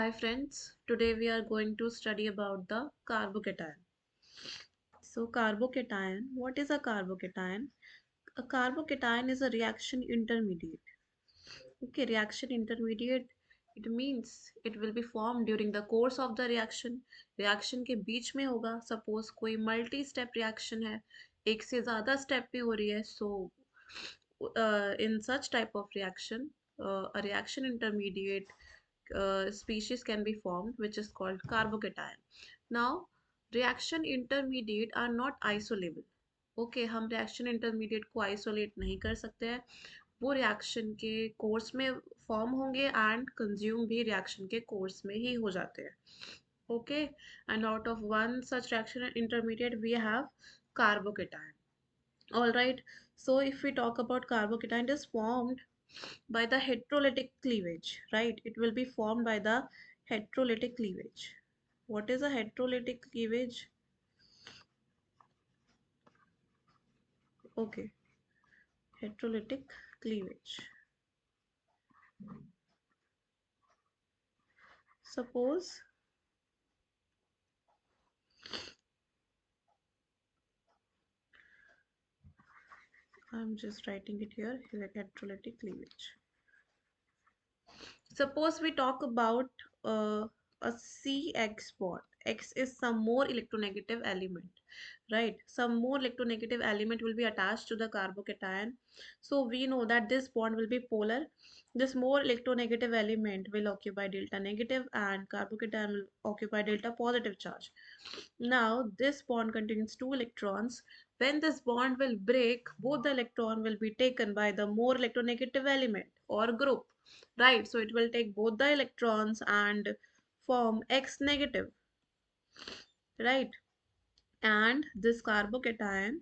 Hi friends, today we are going to study about the carbocation. So carbocation, what is a carbocation? A carbocation is a reaction intermediate. Okay, reaction intermediate, it means it will be formed during the course of the reaction. Reaction के बीच में होगा. Suppose कोई multi step reaction है, एक से ज़्यादा step भी हो रही है. So in such type of reaction, a reaction intermediate species can be formed, which is called carbocation. Now, reaction intermediate are not isolable. Okay हम रिएक्शन इंटरमीडिएट को आइसोलेट नहीं कर सकते हैं. वो रिएक्शन के कोर्स में फॉर्म होंगे एंड कंज्यूम भी रिएक्शन के कोर्स में ही हो जाते हैं. Okay and out of one such reaction intermediate we have carbocation. All right. So if we talk about carbocation, it is formed by the heterolytic cleavage, right? It will be formed by the heterolytic cleavage. What is a heterolytic cleavage? Okay, heterolytic cleavage. Suppose I'm just writing it here, heterolytic cleavage. Suppose we talk about a CX bond. X is some more electronegative element, right? Some more electronegative element will be attached to the carbocation. So we know that this bond will be polar. This more electronegative element will occupy delta negative and carbocation will occupy delta positive charge. Now this bond contains two electrons. When this bond will break, both the electron will be taken by the more electronegative element or group, right? So it will take both the electrons and form X negative, right? And this carbocation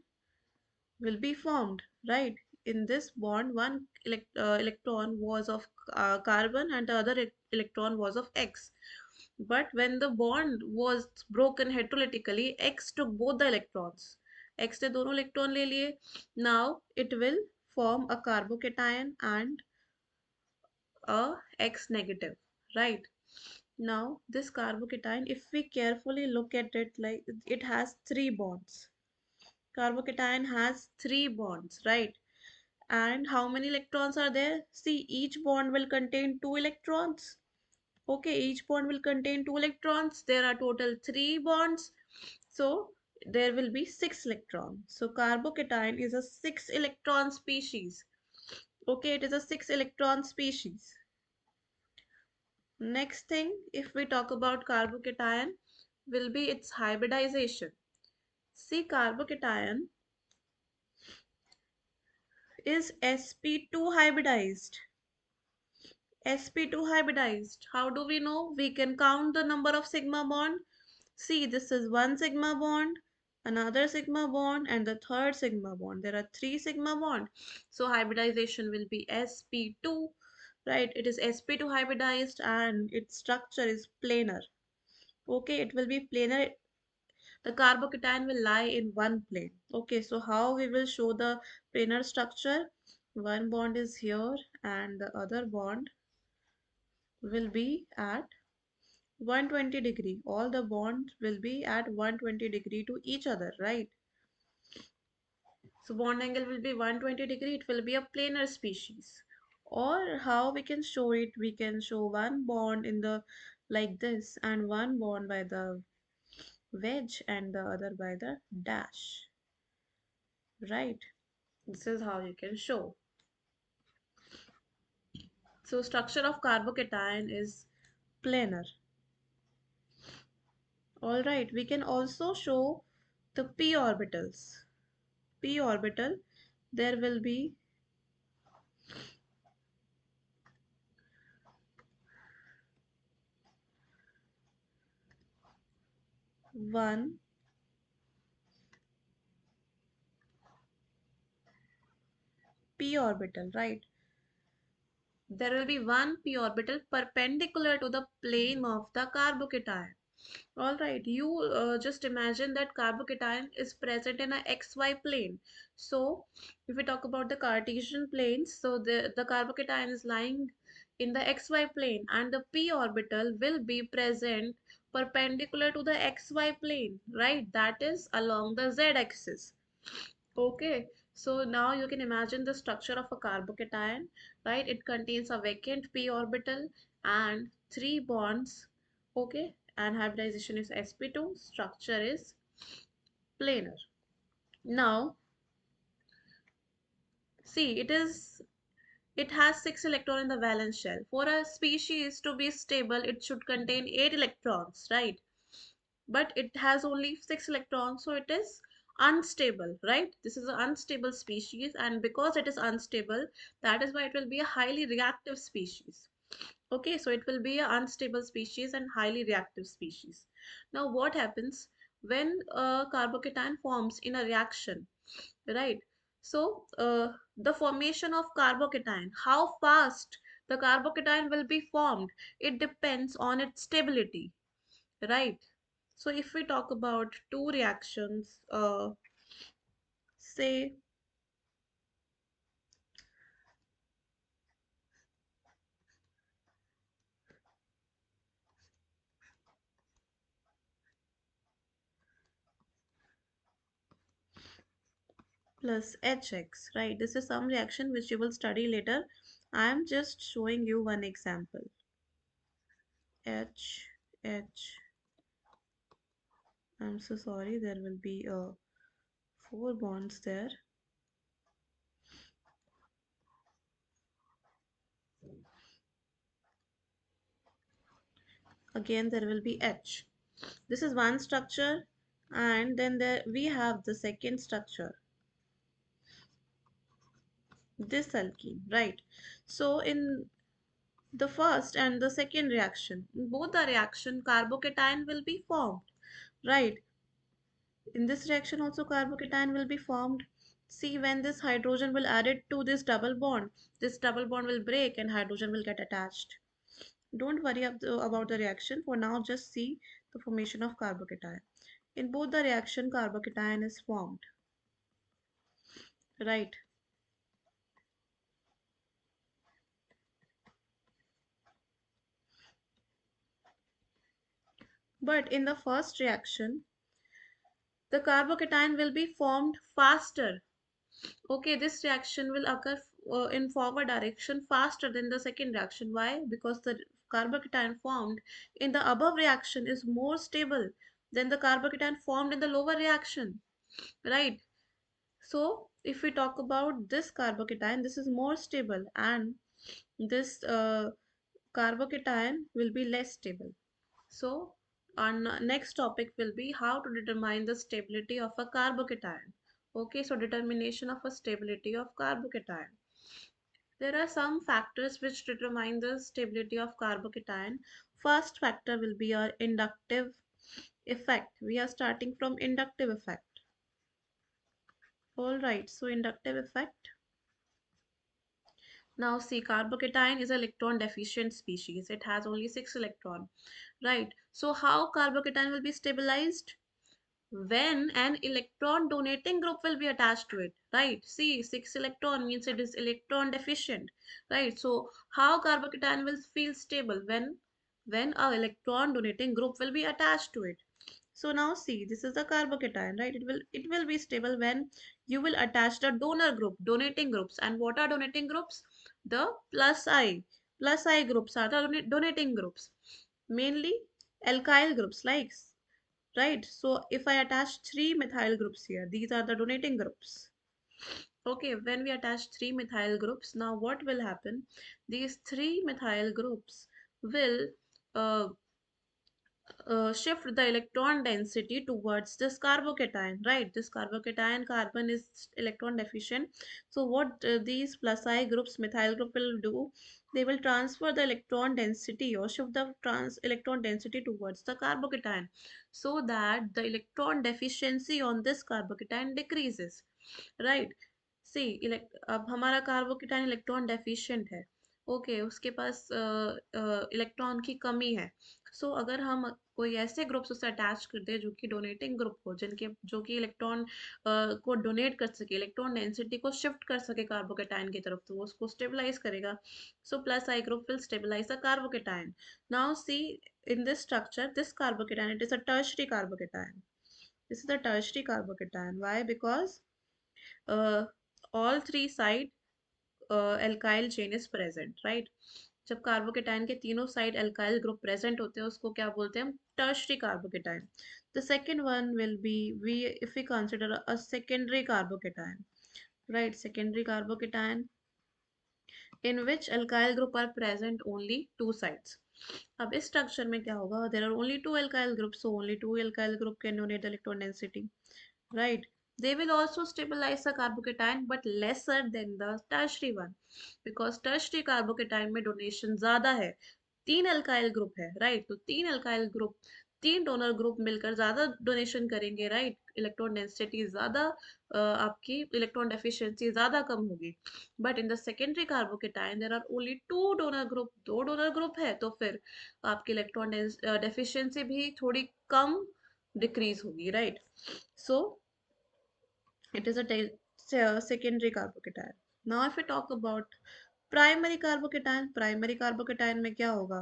will be formed, right? In this bond, one electron was of carbon and the other electron was of X. But when the bond was broken heterolytically, X took both the electrons. X ने दोनों electron ले लिए. Now it will form a carbocation and a X negative, right? Now this carbocation, if we carefully look at it, like it has three bonds. Carbocation has three bonds, right? And how many electrons are there? See, each bond will contain two electrons. Okay, each bond will contain two electrons. There are total three bonds. So there will be six electrons. So carbocation is a six electron species. Okay, it is a six electron species. Next thing, if we talk about carbocation, will be its hybridization. See, carbocation is sp2 hybridized. sp2 hybridized. How do we know? We can count the number of sigma bond. See, this is one sigma bond, another sigma bond, and the third sigma bond. There are three sigma bond. So hybridization will be sp2, right? It is sp2 hybridized and its structure is planar. Okay, it will be planar. The carbocation will lie in one plane. Okay, so how we will show the planar structure? One bond is here and the other bond will be at 120 degree. All the bonds will be at 120 degree to each other, right? So bond angle will be 120 degree. It will be a planar species. Or how we can show it? We can show one bond in the like this and one bond by the wedge and the other by the dash, right? This is how you can show. So structure of carbocation is planar. All right, we can also show the p orbitals. P orbital, there will be one p orbital, right? There will be one p orbital perpendicular to the plane of the carbocation. All right, you just imagine that carbocation is present in a xy plane. So if we talk about the Cartesian planes, so the carbocation is lying in the xy plane, and the p orbital will be present perpendicular to the xy plane, right? That is along the z axis. Okay, so now you can imagine the structure of a carbocation, right? It contains a vacant p orbital and three bonds. Okay, and hybridization is sp2, structure is planar. Now see, it has 6 electrons in the valence shell. For a species to be stable, it should contain 8 electrons, right? But it has only 6 electrons, so it is unstable, right? This is an unstable species, and because it is unstable, that is why it will be a highly reactive species. Okay, so it will be an unstable species and highly reactive species. Now what happens when a carbocation forms in a reaction, right? So the formation of carbocation, how fast the carbocation will be formed, it depends on its stability, right? So if we talk about two reactions, say plus HX, right? This is some reaction which you will study later. I am just showing you one example. H, H. I'm so sorry, there will be 4 bonds there. Again, there will be H. This is one structure, and then there we have the second structure, this alkene, right? So in the first and the second reaction, in both the reaction, carbocation will be formed, right? In this reaction also carbocation will be formed. See, when this hydrogen will add it to this double bond will break and hydrogen will get attached. Don't worry about the reaction. For now, just see the formation of carbocation. In both the reaction, carbocation is formed, right? But in the first reaction, the carbocation will be formed faster. Okay, this reaction will occur in forward direction faster than the second reaction. Why? Because the carbocation formed in the above reaction is more stable than the carbocation formed in the lower reaction, right? So if we talk about this carbocation, this is more stable, and this carbocation will be less stable. So our next topic will be how to determine the stability of a carbocation. Okay, so determination of a stability of carbocation. There are some factors which determine the stability of carbocation. First factor will be our inductive effect. We are starting from inductive effect. All right, so inductive effect. Now see, carbocation is an electron deficient species. It has only 6 electrons, right? So how carbocation will be stabilized? When an electron donating group will be attached to it, right? See, 6 electron means it is electron deficient, right? So how carbocation will feel stable? When a electron donating group will be attached to it. So now see, this is the carbocation, right? It will be stable when you will attach the donor group, donating groups. And what are donating groups? The plus I groups are the donating groups, mainly alkyl groups, like, right? So if I attach 3 methyl groups here, these are the donating groups. Okay, when we attach 3 methyl groups, now what will happen? These 3 methyl groups will uh, shift the electron density towards this carbocation, right? This carbocation carbon is electron deficient. So what these plus I groups, methyl group will do, they will transfer the electron density or shift the electron density towards the carbocation, so that the electron deficiency on this carbocation decreases, right? See, अब हमारा carbocation electron deficient है. Okay, उसके पास electron की कमी है। सो अगर हम कोई ऐसे ग्रुप्स उससे अटैच कर दे जो कि डोनेटिंग ग्रुप हो, जिनके जो कि इलेक्ट्रॉन को डोनेट कर सके, इलेक्ट्रॉन डेंसिटी को शिफ्ट कर सके कार्बोकेटाइन की तरफ, तो वो उसको स्टेबलाइज करेगा। So plus I group will stabilize the carbocation. Now see, in this structure, this carbocation, it is a tertiary carbocation. This is a tertiary carbocation. Why? Because uh, all three side alkyl chain is present, right? जब carbocation के तीनों side alkyl group present होते हैं उसको क्या बोलते हैं हम? Tertiary carbocation. The second one will be, we if we consider a secondary carbocation, right? Secondary carbocation in which alkyl group are present only two sides. अब इस स्ट्रक्चर में क्या होगा? There are only two alkyl groups, so only two alkyl group can donate the electron density, right? They will also stabilize the carbocation but lesser than the tertiary one, because tertiary carbocation में donation ज्यादा है, तीन alkyl group है, right? तो तीन alkyl group, तीन donor group मिलकर ज्यादा डोनेशन करेंगे, राइट? इलेक्ट्रॉन डेंसिटी ज्यादा, आपकी इलेक्ट्रॉन डेफिशिएंसी ज्यादा कम होगी। But in the secondary carbocation there are only two donor group, दो डोनर ग्रुप है, तो फिर आपकी इलेक्ट्रॉन डेफिशिएंसी भी थोड़ी कम डिक्रीज होगी, right? So it is a secondary carbocation. Now if we talk about primary carbocation, primary carbocation में क्या होगा?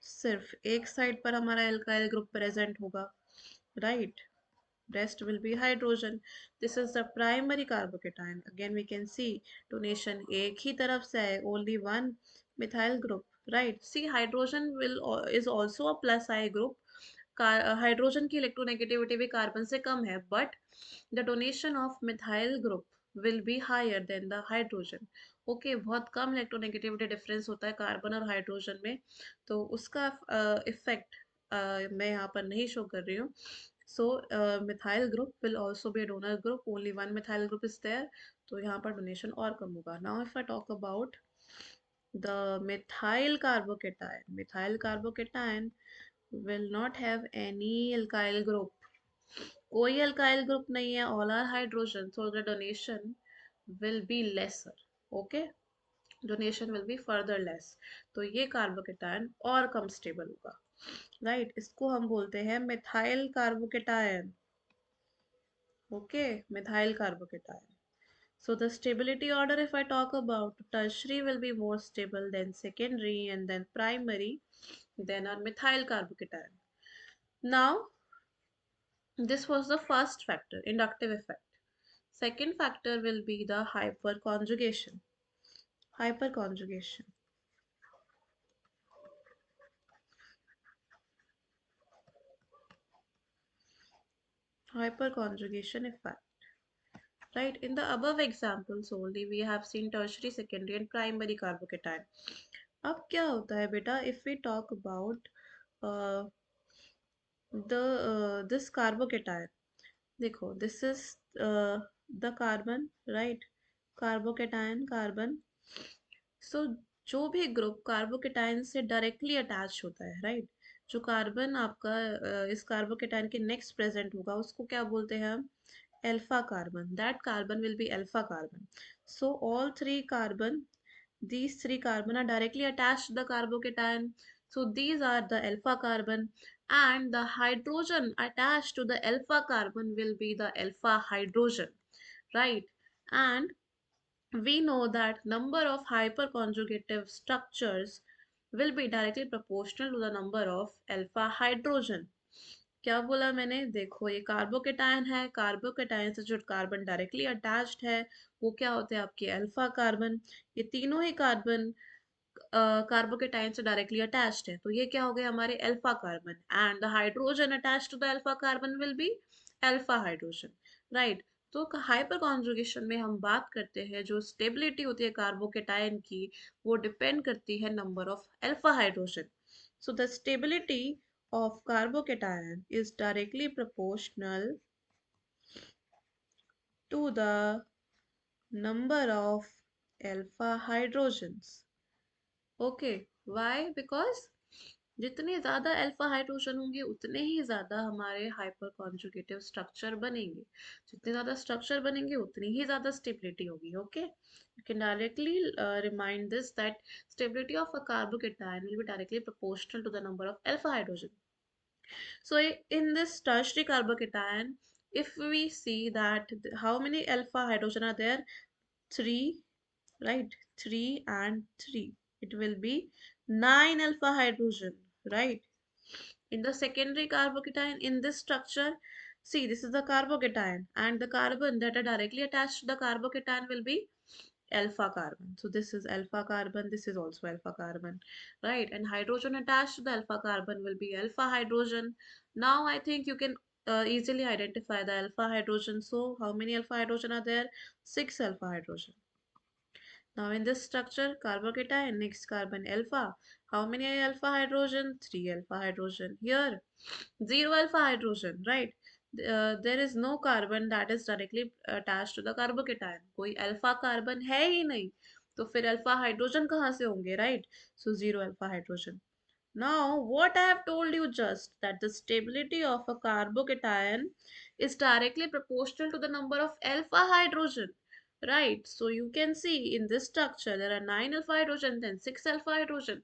सिर्फ एक साइड पर हमारा एल्काइल ग्रुप प्रेजेंट होगा, right? Rest will be hydrogen. This is the primary carbocation. Again we can see donation एक ही तरफ से है, only one methyl group, right? See, hydrogen will is also a plus I group. Hydrogen की electronegativity भी carbon से कम है, but the donation of methyl group will be higher than the hydrogen. Okay, बहुत कम इलेक्ट्रोनेगेटिविटी डिफरेंस होता है carbon और हाइड्रोजन में, तो उसका इफेक्ट मैं यहाँ पर नहीं शो कर रही हूँ। So methyl group will also be donor group, only one methyl group is there, तो यहाँ पर डोनेशन और कम होगा। Now if I talk about the methyl carbocation, methyl carbocation will not have any alkyl group, कोई alkyl group नहीं है, all are hydrogen, so the donation will be lesser, okay? Donation will be further less, तो ये carbocation और कम stable होगा, right? इसको हम बोलते हैं methyl carbocation, okay? Methyl carbocation. So the stability order, if I talk about, tertiary will be more stable than secondary, and then primary, then our methyl carbocation. Now, this was the first factor, inductive effect. Second factor will be the hyperconjugation. Hyperconjugation. Hyperconjugation effect. Right, in the above examples only we have seen tertiary, secondary and primary carbocation. अब क्या होता है बेटा, if we talk about uh, the this carbocation, देखो, this is the carbon, right? Carbocation, carbon. So जो भी group carbocation से directly attach होता है, राइट? जो कार्बन आपका इस कार्बोकेटायन के नेक्स्ट प्रेजेंट होगा उसको क्या बोलते हैं हम? Alpha carbon. That carbon will be alpha carbon. So all three carbon, these three carbon are directly attached to the carbocation, so these are the alpha carbon, and the hydrogen attached to the alpha carbon will be the alpha hydrogen, right? And we know that number of hyperconjugative structures will be directly proportional to the number of alpha hydrogen. क्या बोला मैंने? देखो, ये carbocation है, carbocation से जो carbon directly attached है वो क्या होते हैं? आपके अल्फा कार्बन. ये तीनों ही कार्बन कार्बोकेटाइन से डायरेक्टली अटैच्ड है, तो ये क्या हो गए? हमारे alpha carbon, and the hydrogen attached to the alpha carbon will be alpha hydrogen, right? तो हाइपर कॉन्जुगेशन में हम बात करते हैं जो स्टेबिलिटी होती है कार्बोकेटाइन की, वो डिपेंड करती है number of alpha hydrogen. So the stability of carbocation is directly proportional to the number of alpha hydrogens. Okay, why? Because जितने ज्यादा अल्फा हाइड्रोजन होंगे उतने ही ज्यादा हमारे हाइपर कॉन्जुगेटिव स्ट्रक्चर बनेंगे, जितने ज्यादा स्ट्रक्चर बनेंगे उतनी ही ज्यादा स्टेबिलिटी होगी. Okay, you can directly remind this that stability of a carbocation will be directly proportional to the number of alpha hydrogen. So in this tertiary carbocation, if we see that how many alpha hydrogen are there, 3, right? 3 and 3. It will be 9 alpha hydrogen, right? In the secondary carbocation, in this structure, see this is the carbocation and the carbon that are directly attached to the carbocation will be alpha carbon. So this is alpha carbon, this is also alpha carbon, right? And hydrogen attached to the alpha carbon will be alpha hydrogen. Now I think you can easily identify the alpha hydrogen. So how many alpha hydrogen are there? 6 alpha hydrogen. Now in this structure, carbocation, next carbon alpha. How many alpha hydrogen? 3 alpha hydrogen. Here, 0 alpha hydrogen, right? There is no carbon that is directly attached to the carbocation. कोई alpha carbon है ही नहीं. तो फिर alpha hydrogen कहाँ से होंगे, right? So 0 alpha hydrogen. Now, what I have told you just that the stability of a carbocation is directly proportional to the number of alpha hydrogen, right? So you can see in this structure there are 9 alpha hydrogen, then 6 alpha hydrogen,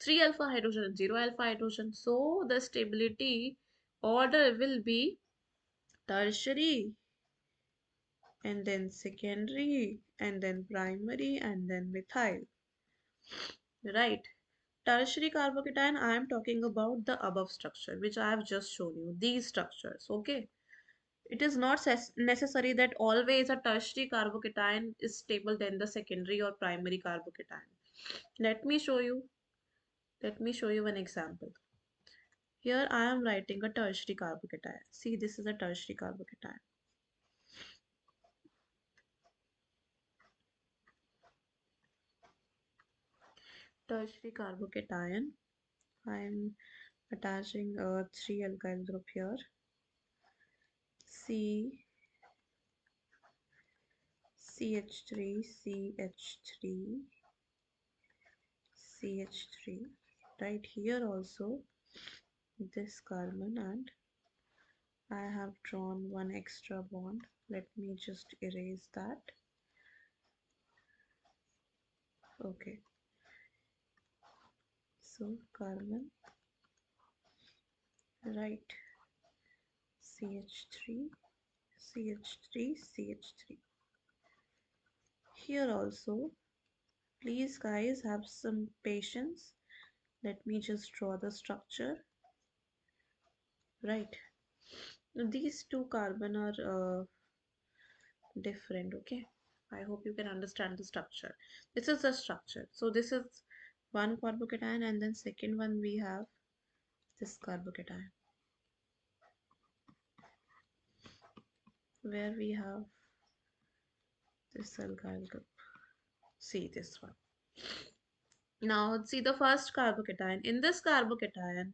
3 alpha hydrogen, and 0 alpha hydrogen. So the stability order will be tertiary and then secondary and then primary and then methyl, right? Tertiary carbocation, I am talking about the above structure, which I have just shown you, these structures, okay? It is not necessary that always a tertiary carbocation is stable than the secondary or primary carbocation. Let me show you, let me show you an example. Here I am writing a tertiary carbocation. See, this is a tertiary carbocation. Tertiary carbocation. I am attaching a 3 alkyl group here. C CH3, CH3, CH3. Right here also this carbon, and I have drawn one extra bond. Let me just erase that. Okay, so carbon, right, CH3, CH3, CH3. Here also, please guys have some patience. Let me just draw the structure. Right, these two carbon are different. Okay, I hope you can understand the structure. This is the structure. So this is one carbocation, and then second one we have this carbocation, where we have this alkyl group. See this one. Now see the first carbocation. In this carbocation,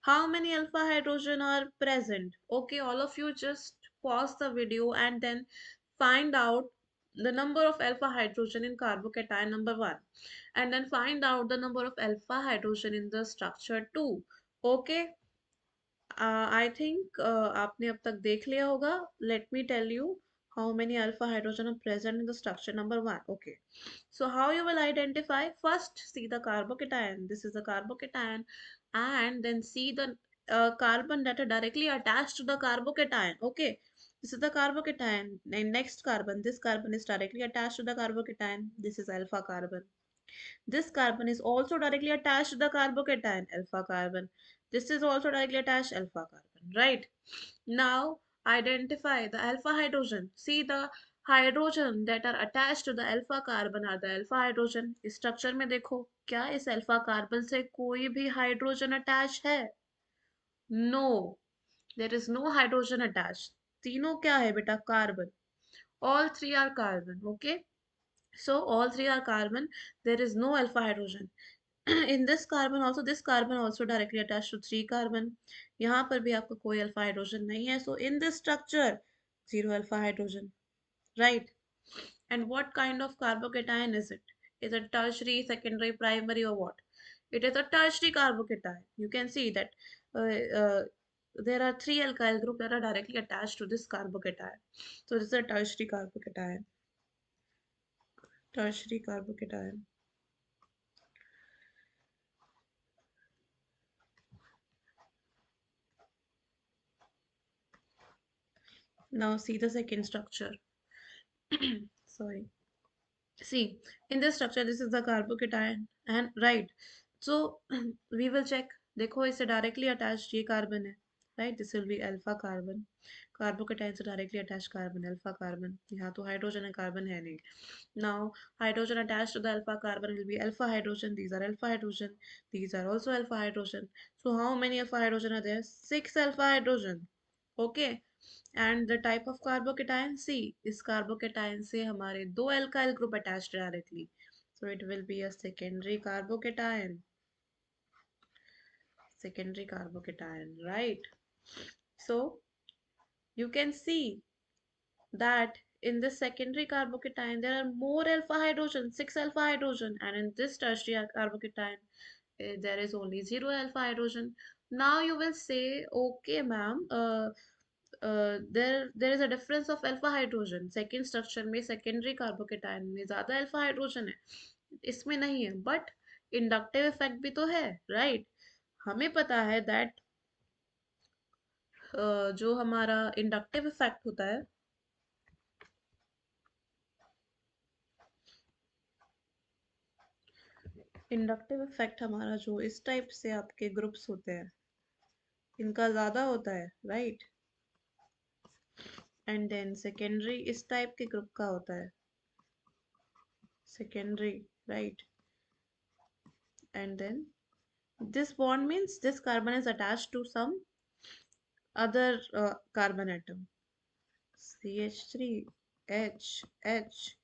how many alpha hydrogen are present? Okay, all of you just pause the video and then find out the number of alpha hydrogen in carbocation number 1, and then find out the number of alpha hydrogen in the structure 2. Okay, I think आपने अब तक देख लिया होगा. Let me tell you how many alpha hydrogen are present in the structure number 1. Okay, so how you will identify? First, see the carbocation. This is the carbocation, and then see the carbon that are directly attached to the carbocation. Okay, this is the carbocation. And next carbon, this carbon is directly attached to the carbocation. This is alpha carbon. This carbon is also directly attached to the carbocation, alpha carbon. This is also directly attached, alpha carbon, right? Now identify the alpha hydrogen. See the hydrogen that are attached to the alpha carbon are the alpha hydrogen. इस structure में देखो क्या इस alpha carbon से कोई भी hydrogen attached है? No, there is no hydrogen attached. तीनों क्या है बेटा? Carbon. All three are carbon. Okay. So all three are carbon. There is no alpha hydrogen. In this carbon also directly attached to 3 carbon. यहाँ पर भी आपका कोई alpha hydrogen नहीं है. So in this structure, 0 alpha hydrogen, right? And what kind of carbocation is it? Is it tertiary, secondary, primary, or what? It is a tertiary carbocation. You can see that there are three alkyl groups that are directly attached to this carbocation. So this is a tertiary carbocation. Tertiary carbocation. Now see the second structure. Sorry. See, in this structure, this is the carbocation, and right. So we will check. देखो इसे directly attached ये carbon है, right? This will be alpha carbon. Carbocation से directly attached carbon, alpha carbon. यहाँ तो hydrogen and carbon है नहीं. Now hydrogen attached to the alpha carbon will be alpha hydrogen. These are alpha hydrogen. These are also alpha hydrogen. So how many alpha hydrogen are there? Six alpha hydrogen. Okay. And the type of carbocation C, इस carbocation से हमारे दो alkyl group attached directly, so it will be a secondary carbocation. Secondary carbocation, right? So you can see that in this secondary carbocation there are more alpha hydrogen, six alpha hydrogen, and in this tertiary carbocation there is only zero alpha hydrogen. Now you will say, okay, ma'am, there is a difference of alpha hydrogen. Second structure में secondary carbocation में ज़्यादा alpha hydrogen है, इसमें नहीं है, but inductive effect भी तो है, right? हमें पता है that जो हमारा inductive effect होता है, इंडक्टिव इफेक्ट हमारा जो इस टाइप से आपके ग्रुप्स होते हैं इनका ज्यादा होता है, राइट? एंड देन सेकेंडरी इस टाइप के ग्रुप का होता है, secondary, right? And then this bond means this carbon is attached to some other carbon atom, CH3, H, H,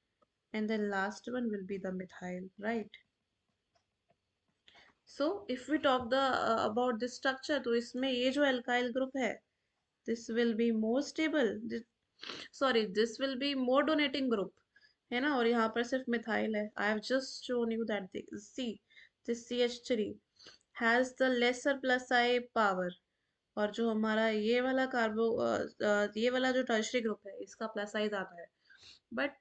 and then last one will be the methyl, right? So if we talk the about this structure, तो इसमें ये जो alkyl group है, this will be more stable. Sorry, this will be more donating group, है ना? और यहाँ पर सिर्फ मिथाइल है. I have just shown you that see this CH3 has the lesser plus I power, और जो हमारा ये वाला ये वाला जो टर्शरी ग्रुप है इसका प्लस आई ज्यादा है. But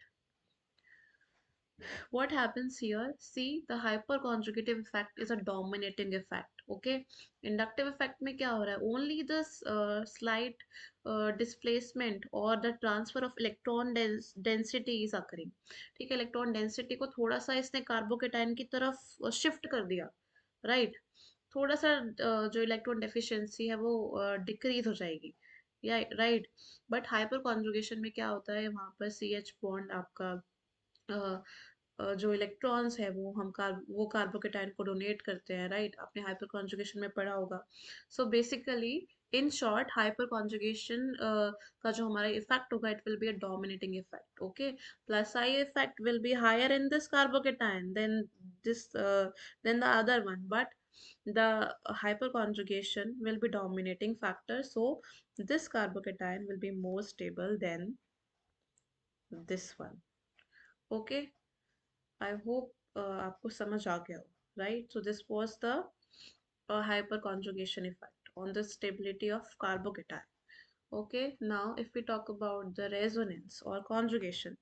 what happens here, see the hyperconjugative effect is a dominating effect. Okay, inductive effect में क्या हो रहा है, only the slight displacement or the transfer of electron density is occurring. ठीक है, इलेक्ट्रॉन डेंसिटी को थोड़ा सा इसने कार्बोकेटाइन की तरफ शिफ्ट कर दिया, राइट? थोड़ा सा जो इलेक्ट्रॉन डेफिशिएंसी है वो डिक्रीज हो जाएगी, या राइट? बट हाइपर कॉन्जुगेशन में क्या होता है, वहां पर सी एच बॉन्ड आपका जो इलेक्ट्रॉन्स है वो कार्बोकेटाइन को डोनेट करते हैं, राइट? आपने हाइपर कॉन्जुगेशन में पढ़ा होगा. So basically in short hyper conjugation का जो हमारा इफेक्ट होगा it will be a dominating effect. Okay, plus I effect will be higher in this carbocation than the other one, but the hyperconjugation will be dominating factor, so this carbocation will be more stable than this one. Okay, I hope आपको समझ आ गया हो, right? So this was the hyperconjugation effect on the stability of carbocation. Okay, now if we talk about the resonance or conjugation,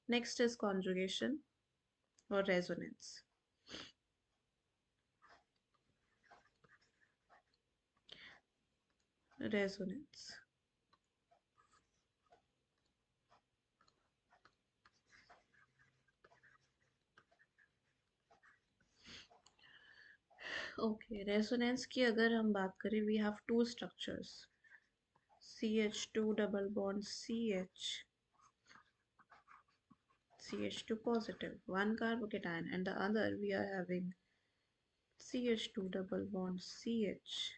next is conjugation or resonance. Resonance. Okay, resonance की अगर हम बात करें, we have two structures, CH2 double bond CH2 positive, one carbocation, and the other we are having CH2 double bond CH2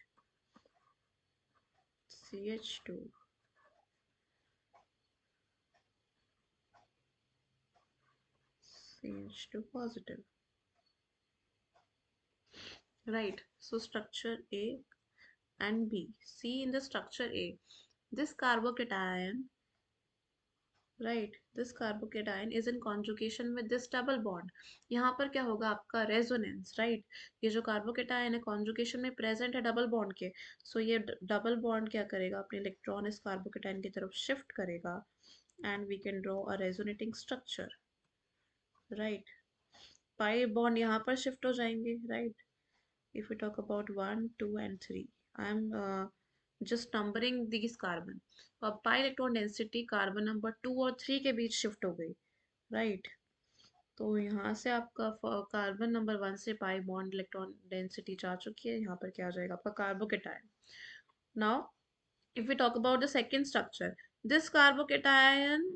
CH2 positive, right? So structure A and B. See, in the structure A, this carbocation right, this carbocation is in conjugation with this double bond. यहाँ पर क्या होगा आपका resonance, right. ये जो carbocation है conjugation में present है डबल बॉन्ड के, सो ये डबल बॉन्ड क्या करेगा, अपने इलेक्ट्रॉन इस कार्बोकेटाइन की तरफ शिफ्ट करेगा and we can draw a resonating structure, right. Pi bond यहाँ पर शिफ्ट हो जाएंगे, right. if we talk about 1 2 and 3, I am just numbering these carbon। तो अब pi electron density carbon number 2 और 3 के बीच शिफ्ट हो गई, राइट। तो यहाँ से आपका कार्बन नंबर 1 से पाई बॉन्ड इलेक्ट्रॉन डेंसिटी जा चुकी है, यहाँ पर क्या आ जाएगा आपका carbocation. Now if we talk about the second structure, this carbocation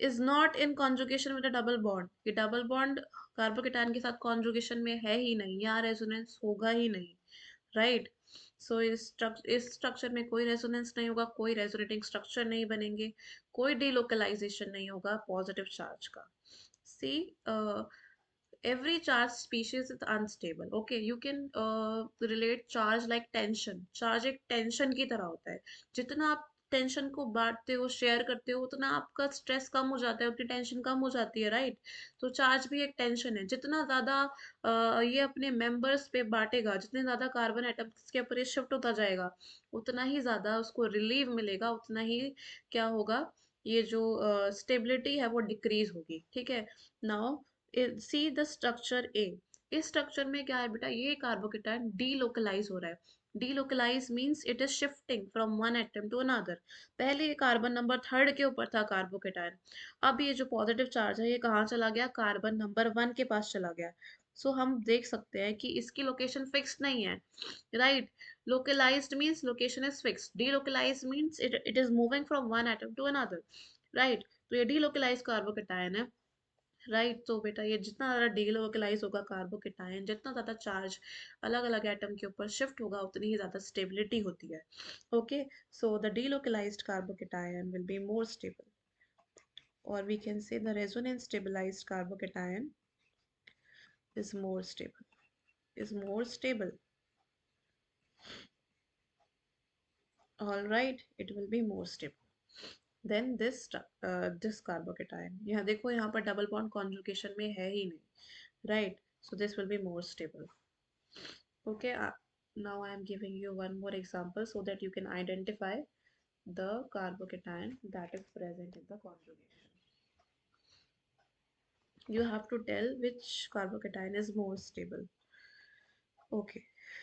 is not in conjugation with a double bond। ये डबल बॉन्ड कार्बोकेटाइन के साथ कॉन्जुगेशन में है ही नहीं, यहाँ रेजोनेंस होगा ही नहीं, राइट। सो इस स्ट्रक्चर में कोई रेजोनेंस नहीं होगा, कोई रेजोनेटिंग स्ट्रक्चर नहीं बनेंगे, कोई डिलोकलाइजेशन नहीं होगा पॉजिटिव चार्ज का। सी every charge species is unstable। okay, you can relate charge like tension। charge एक टेंशन की तरह होता है, जितना आप टेंशन को बांटते हो शेयर करते हो उतना आपका स्ट्रेस कम हो जाता है, उतनी टेंशन कम हो जाती है, राइट। तो चार्ज भी एक टेंशन है, जितना ज्यादा ये अपने मेंबर्स पे बांटेगा, जितने ज्यादा कार्बन एटम्स के ऊपर ये शिफ्ट होता जाएगा उतना ही ज्यादा उसको रिलीव मिलेगा, उतना ही क्या होगा, ये जो स्टेबिलिटी है वो डिक्रीज होगी, ठीक है। नाउ सी द स्ट्रक्चर ए। इस स्ट्रक्चर में क्या है बेटा, ये कार्बोकेटाइन डीलोकलाइज हो रहा है। Delocalize means it is shifting from one atom to another. पहले ये कार्बन नंबर थर्ड के ऊपर था कार्बोकेटाइन, अब ये जो पॉजिटिव चार्ज है ये कहाँ चला गया, कार्बन नंबर 1 के पास चला गया। सो हम देख सकते हैं कि इसकी लोकेशन फिक्स नहीं है, right. Localized means location is fix, delocalized means it is moving from one atom to another, right. तो ये डीलोकलाइज कार्बोकेटाइन है, राइट। तो बेटा ये जितना ज़्यादा डीलोकलाइज होगा कार्बोकेटायन, जितना ज़्यादा चार्ज अलग अलग एटम के ऊपर शिफ्ट होगा उतनी ही ज़्यादा स्टेबिलिटी होती है। Okay, so the delocalised carbocation will be more stable, और we can say the resonance stabilised carbocation is more stable, is more stable। All right, it will be more stable then this carbocation। यहाँ देखो, यहाँ पर double bond conjugation में है ही नहीं, right. so this will be more stable। okay, now I am giving you one more example so that you can identify the carbocation that is present in the conjugation। you have to tell which carbocation is more stable। okay,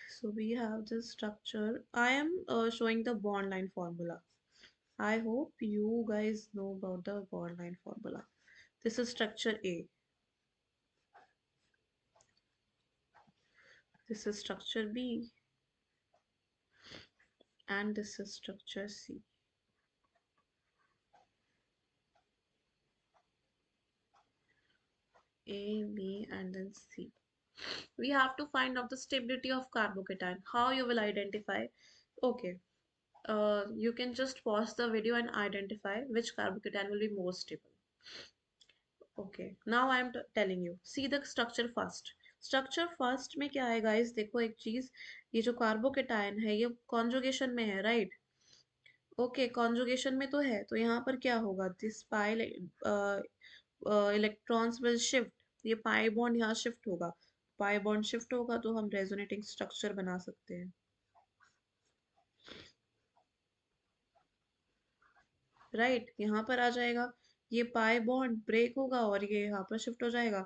so we have this structure, I am showing the bond line formula। I hope you guys know about the bond line formula। this is structure A, this is structure B, and this is structure C। A, B, and then C। We have to find out the stability of carbocation. How you will identify? Okay, you can just pause the video and identify which carbocation will be more stable। Okay, now I am telling you, see the structure first। Structure first में क्या है guys, देखो एक चीज, ये जो carbocation है ये कॉन्जुगेशन में है, राइट। ओके, कॉन्जुगेशन में तो है, तो यहाँ पर क्या होगा, this pi electrons will shift, ये पाई बॉन्ड यहाँ शिफ्ट होगा, पाई बॉन्ड शिफ्ट होगा तो हम रेजोनेटिंग स्ट्रक्चर बना सकते हैं, राइट। यहाँ पर आ जाएगा, ये पाई बॉन्ड ब्रेक होगा और ये यहाँ पर शिफ्ट हो जाएगा।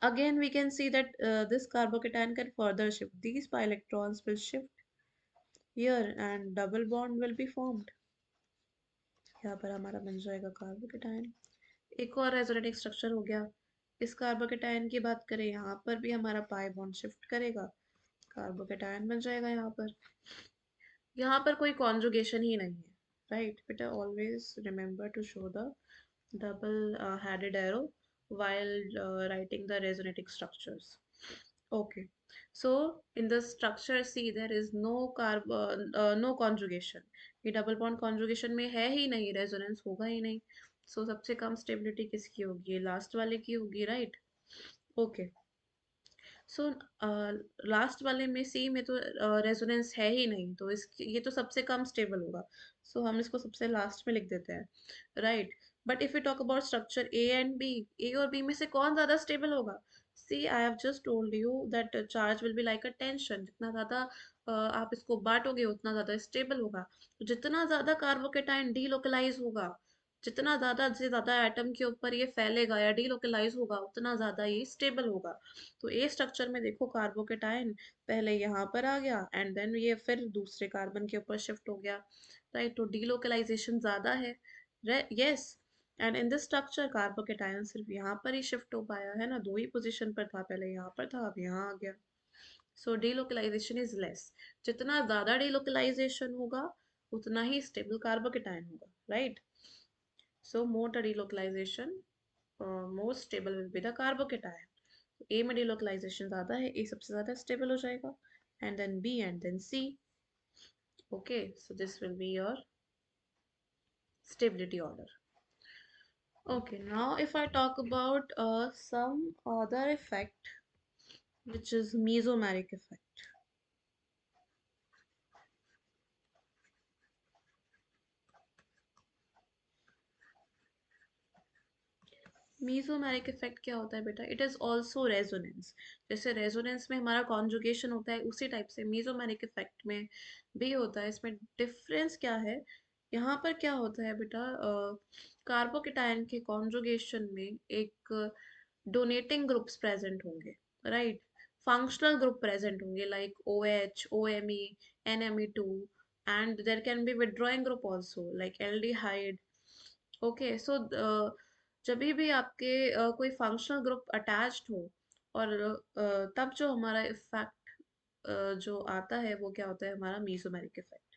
Again, we can see that this carbocation can further shift. These pi electrons will shift here and double bond will be formed। यहाँ पर हमारा बन जाएगा कार्बोकेटायन। एक और रेजोनेटिंग स्ट्रक्चर हो गया। इस कार्बोकेटायन की बात करें, यहाँ पर भी हमारा पाई बॉन्ड शिफ्ट करेगा, कार्बोकेटायन बन जाएगा यहाँ पर। यहाँ पर कोई कॉन्जुगेशन ही नहीं है, राइट बेटा। Always remember to show the double headed arrow while writing the resonating structures। Okay, so in the structure C there is no no conjugation। ये डबल बॉन्ड कॉन्जुगेशन में है ही नहीं, रेजोनेंस होगा ही नहीं। सो सबसे कम स्टेबिलिटी किसकी होगी, ये लास्ट वाले की होगी, राइट। ओके, सो लास्ट वाले में सी में तो रेजोनेंस है ही नहीं, तो इस ये तो सबसे कम स्टेबल होगा। सो हम इसको सबसे लास्ट में लिख देते हैं, right. But if you talk about structure A and B, A और बी में से कौन ज्यादा स्टेबल होगा? See I have just told you that charge will be like a tension, जितना ज्यादा आप इसको बांटोगे उतना ज्यादा स्टेबल होगा। तो जितना ज्यादा कार्बोकेटाइन डीलोकलाइज होगा, जितना ज्यादा से ज्यादा एटम के ऊपर ये फैलेगा या डीलोकलाइज होगा, उतना ज्यादा ये स्टेबल होगा। तो ए स्ट्रक्चर में देखो कार्बोकेटाइन पहले यहाँ पर आ गया एंड देन ये फिर दूसरे कार्बन के ऊपर शिफ्ट हो गया, राइट। तो डीलोकलाइजेशन ज्यादा है, yes. And in this structure carbocation सिर्फ यहाँ पर ही शिफ्ट हो पाया है ना, दो ही पोजीशन पर था, पहले यहाँ पर था अब यहाँ आ गया। सो डीलोकलाइजेशन इज लेस। जितना ज्यादा डीलोकलाइजेशन होगा उतना ही स्टेबल कार्बोकेटाइन होगा, right. So more the delocalization, more stable will be the carbocation. A में delocalization ज़्यादा है, A सबसे ज़्यादा stable हो जाएगा, and then B and then C. Okay, so this will be your stability order. Okay, now if I talk about some other effect, which is mesomeric effect. Mesomeric effect क्या होता है बेटा? It is also resonance. जैसे resonance में हमारा conjugation होता है, उसी टाइप से मीसोमेरिक इफेक्ट में भी होता है। इसमें डिफरेंस क्या है? यहाँ पर क्या होता है बेटा, कार्बोकेटायन के कॉन्जुगेशन में एक डोनेटिंग ग्रुप्स प्रेजेंट होंगे, राइट। फंक्शनल ग्रुप प्रेजेंट होंगे like O H, O M E, N M E two, and there can be withdrawing group also like aldehyde. Okay, so जब भी आपके कोई फंक्शनल ग्रुप अटैच्ड हो, और तब जो हमारा इफेक्ट जो आता है वो क्या होता है? हमारा mesomeric effect.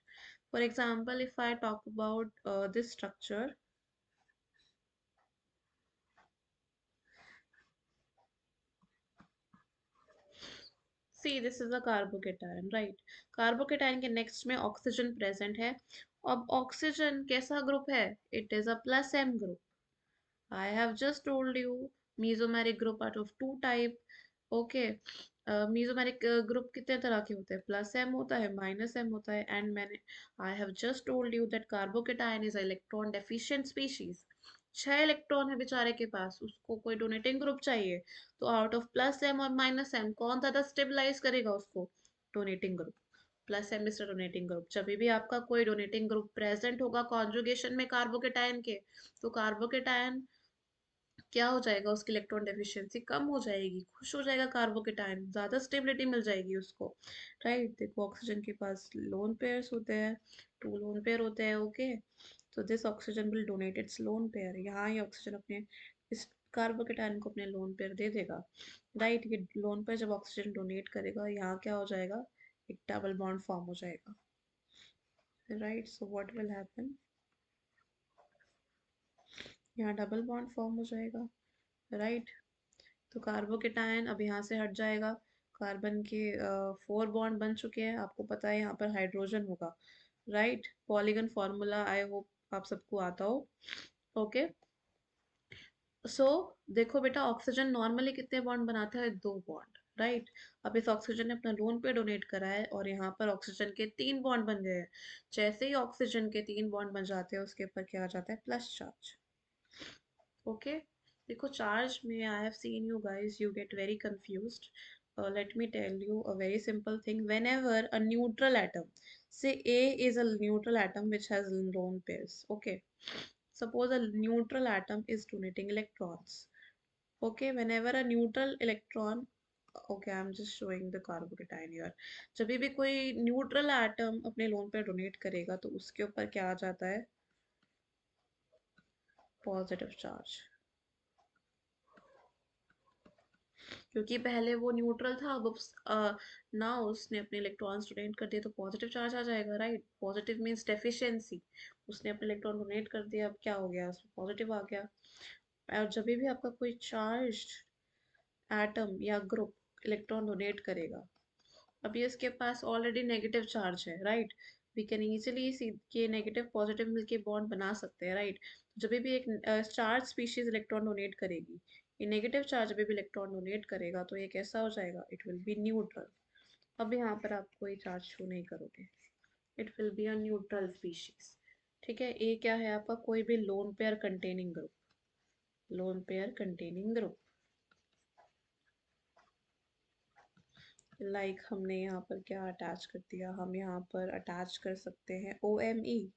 For example if I talk about this structure, see this is a carbocation, right. Carbocation के नेक्स्ट में ऑक्सीजन प्रेजेंट है। अब ऑक्सीजन कैसा ग्रुप है? It is a plus M group. I have just told you mesomeric group out of two type. Okay. Mesomeric group कितने तरह के होते हैं? प्लस एम होता है, माइनस एम होता है, एंड मैंने आई have just told you that carbocation is electron deficient species. 6 electron है बेचारे के पास, उसको कोई डोनेटिंग ग्रुप चाहिए, तो आउट ऑफ प्लस एम और माइनस एम कौन ज्यादा स्टेबलाइज करेगा उसको? Donating group. Plus M is donating group. जब भी आपका कोई डोनेटिंग ग्रुप प्रेजेंट होगा कॉन्जुगेशन में कार्बोकेटायन के, तो कार्बोकेटायन क्या हो जाएगा? उसकी इलेक्ट्रॉन डेफिशिएंसी कम हो जाएगी, खुश हो जाएगा कार्बोकेटायन, ज्यादा स्टेबिलिटी मिल जाएगी उसको, राइट। देखो ऑक्सीजन के पास लोन पेयर्स होते हैं, 2 लोन पेयर होते हैं, ओके। तो this oxygen will donate it's lone pair, यहाँ ये ऑक्सीजन अपने इस कार्बोकेटायन को अपने लोन पेयर दे देगा, राइट। ये लोन पेयर जब ऑक्सीजन डोनेट करेगा, यहाँ क्या हो जाएगा? एक डबल बॉन्ड फॉर्म हो जाएगा, right. So what will happen? यहाँ डबल बॉन्ड फॉर्म हो जाएगा, राइट। तो कार्बोकेटायन अब यहाँ से हट जाएगा। कार्बन के 4 बॉन्ड बन चुके हैं, आपको पता है यहाँ पर हाइड्रोजन होगा, right. Polygon formula I hope आप सबको आता हो, ओके। सो देखो बेटा, ऑक्सीजन नॉर्मली कितने बॉन्ड बनाता है? 2 बॉन्ड, राइट। अब इस ऑक्सीजन ने अपना लोन पे डोनेट करा है और यहाँ पर ऑक्सीजन के 3 बॉन्ड बन गए हैं। जैसे ही ऑक्सीजन के 3 बॉन्ड बन जाते हैं, उसके ऊपर क्या आ जाता है? Plus charge, okay. देखो चार्ज में I have seen you guys you get very confused. Let me tell you a very simple thing. Whenever a neutral atom, say A is a neutral atom which has lone pairs, okay. Suppose a neutral atom is donating electrons, okay. Whenever a neutral electron, okay, I'm just showing the carbocation here. जब भी कोई neutral atom अपने loan पे donate करेगा, तो उसके ऊपर क्या आ जाता है? Positive charge. क्योंकि पहले वो न्यूट्रल था, अब ना उसने अपने इलेक्ट्रॉन्स डोनेट कर दिए, तो पॉजिटिव चार्ज आ जाएगा, राइट। Positive means deficiency. उसने अपने इलेक्ट्रॉन डोनेट कर दिया, अब क्या हो गया? उसमें पॉजिटिव आ गया। और जब भी आपका कोई चार्ज एटम या ग्रुप इलेक्ट्रॉन डोनेट करेगा, अभी इसके पास ऑलरेडी नेगेटिव चार्ज है, right. We can easily see के नेगेटिव पॉजिटिव मिलके बॉन्ड बना सकते हैं, राइट। जब भी एक चार्ज स्पीशीज इलेक्ट्रॉन डोनेट करेगी, ये नेगेटिव चार्ज अभी भी इलेक्ट्रॉन डोनेट करेगा तो ये कैसा हो जाएगा, इट विल बी न्यूट्रल। अब यहाँ पर आप कोई चार्ज शो नहीं करोगे, it will be a neutral species. ठीक है, ए क्या है आपका, कोई भी lone pair containing group, lone pair containing group. Like हमने यहाँ पर क्या अटैच कर दिया, हम यहाँ पर अटैच कर सकते हैं ओ एम ई।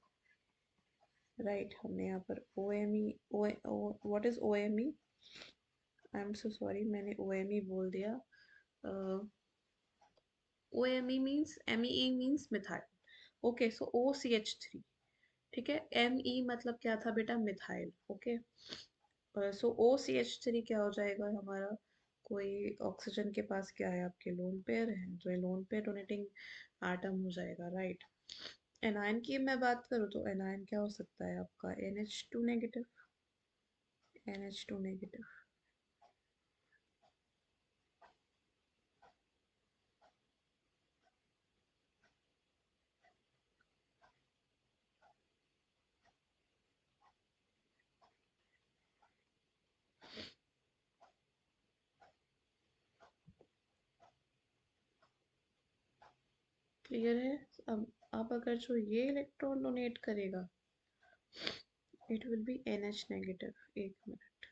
राइट, हमने यहाँ पर O M E, O what is O M E, I am so sorry मैंने ओ एम ई बोल दिया। O M E means, M E means methyl. Okay, so O C H three. ठीक है, M E मतलब क्या था बेटा, methyl. Okay, so O C H three क्या हो जाएगा हमारा, कोई ऑक्सीजन के पास क्या है, आपके लोन पेयर है, तो ये लोन पेयर डोनेटिंग आटम हो जाएगा। राइट, एनायन की मैं बात करूँ तो एनायन क्या हो सकता है आपका, NH2 negative, NH2 negative. Clear है। अब अगर जो ये इलेक्ट्रॉन डोनेट करेगा, it will be NH negative. एक मिनट,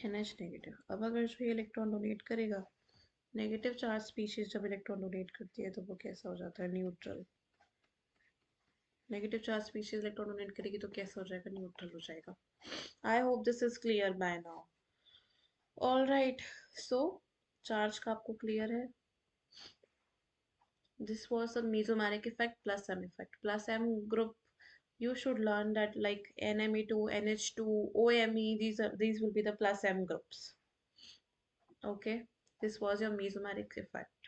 NH नेगेटिव। अब अगर जो ये इलेक्ट्रॉन डोनेट करेगा, नेगेटिव चार्ज स्पीशीज जब इलेक्ट्रॉन डोनेट करती है तो वो कैसा हो जाता है, neutral. Negative charge species electron donate करेगी तो कैसा हो जाएगा, न्यूट्रल हो जाएगा। I hope this is clear by now. All right, so charge का आपको क्लियर है। This was a mesomeric effect plus M effect. Plus M group, you should learn that like NMe2, NH2, OMe, these will be the plus M groups. Okay, this was your mesomeric effect.